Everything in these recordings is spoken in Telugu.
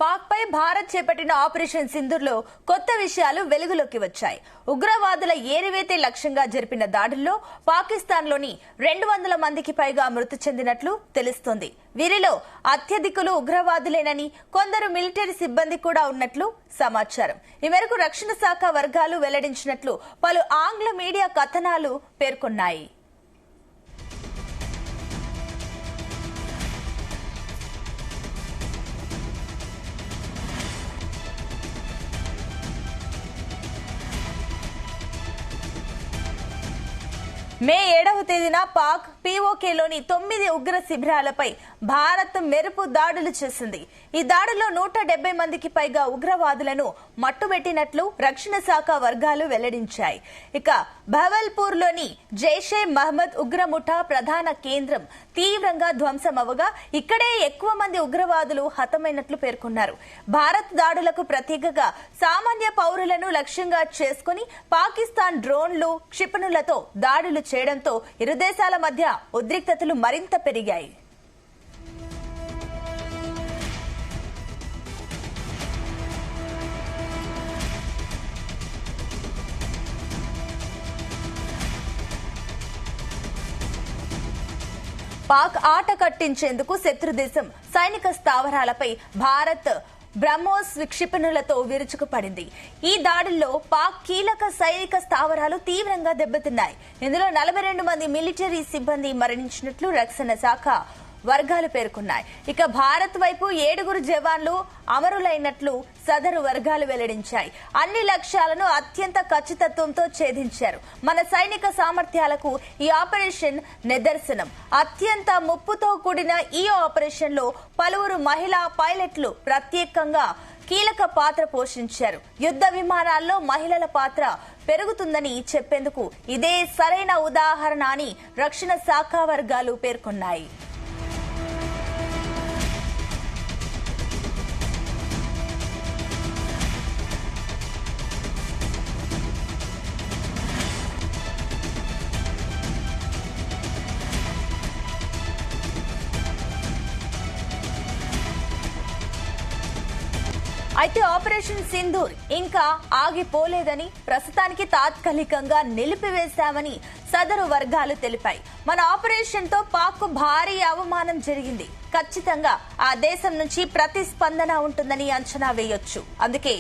పాక్ పై భారత్ చేపట్టిన ఆపరేషన్ సింధూర్లో కొత్త విషయాలు వెలుగులోకి వచ్చాయి. ఉగ్రవాదుల ఏరివేతే లక్ష్యంగా జరిపిన దాడుల్లో పాకిస్తాన్లోని 200 మందికి పైగా మృతి చెందినట్లు తెలుస్తోంది. వీరిలో అత్యధికులు ఉగ్రవాదులేనని, కొందరు మిలిటరీ సిబ్బంది కూడా ఉన్నట్లు సమాచారం. ఈ మేరకు రక్షణ శాఖ వర్గాలు వెల్లడించినట్లు పలు ఆంగ్ల మీడియా కథనాలు పేర్కొన్నాయి. మే 7వ తేదీన పాక్ పీఓకేలోని 9 ఉగ్ర శిబిరాలపై భారత్ మెరుపు దాడులు చేసింది. ఈ దాడుల్లో 170 మందికి పైగా ఉగ్రవాదులను మట్టుబెట్టినట్లు రక్షణ శాఖ వర్గాలు వెల్లడించాయి. ఇక భవల్పూర్లోని జైషే మహమ్మద్ ఉగ్రముఠా ప్రధాన కేంద్రం తీవ్రంగా ధ్వంసమవగా ఇక్కడే ఎక్కువ మంది ఉగ్రవాదులు హతమైనట్లు పేర్కొన్నారు. భారత్ దాడులకు ప్రతీకగా సామాన్య పౌరులను లక్ష్యంగా చేసుకుని పాకిస్తాన్ డ్రోన్లు, క్షిపణులతో దాడులు చేయడంతో ఇరు దేశాల మధ్య ఉద్రిక్తతలు మరింత పెరిగాయి. పాక్ ఆట కట్టించేందుకు శత్రుదేశం సైనిక స్థావరాలపై భారత్ బ్రహ్మోస్ క్షిపణులతో విరుచుకుపడింది. ఈ దాడుల్లో పాక్ కీలక సైనిక స్థావరాలు తీవ్రంగా దెబ్బతిన్నాయి. ఇందులో 42 మంది మిలిటరీ సిబ్బంది మరణించినట్లు రక్షణ శాఖ వర్గాలు పేర్కొన్నాయి. ఇక భారత్ వైపు 7 జవాన్లు అమరులైనట్లు సదరు వర్గాలు వెల్లడించాయి. అన్ని లక్ష్యాలను అత్యంత ఖచ్చితత్వంతో ఛేదించారు. మన సైనిక సామర్థ్యాలకు ఈ ఆపరేషన్ నిదర్శనం. అత్యంత ముప్పుతో కూడిన ఈ ఆపరేషన్ లో పలువురు మహిళా పైలట్లు ప్రత్యేకంగా కీలక పాత్ర పోషించారు. యుద్ధ విమానాల్లో మహిళల పాత్ర పెరుగుతుందని చెప్పేందుకు ఇదే సరైన ఉదాహరణ అని రక్షణ శాఖ వర్గాలు పేర్కొన్నాయి. అయితే ఆపరేషన్ సింధూర్ ఇంకా ఆగిపోలేదని, ప్రస్తుతానికి తాత్కాలికంగా నిలిపివేశామని సదరు వర్గాలు తెలిపాయి. మన ఆపరేషన్ తో పాక్ భారీ అవమానం జరిగింది. ఖచ్చితంగా ఆ దేశం నుంచి ప్రతిస్పందన ఉంటుందని అంచనా వేయొచ్చు. అందుకే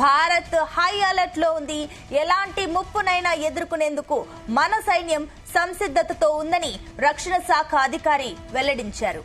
భారత్ హై అలర్ట్ లో ఉంది. ఎలాంటి ముప్పునైనా ఎదుర్కొనేందుకు మన సైన్యం సంసిద్ధతతో ఉందని రక్షణ శాఖ అధికారి వెల్లడించారు.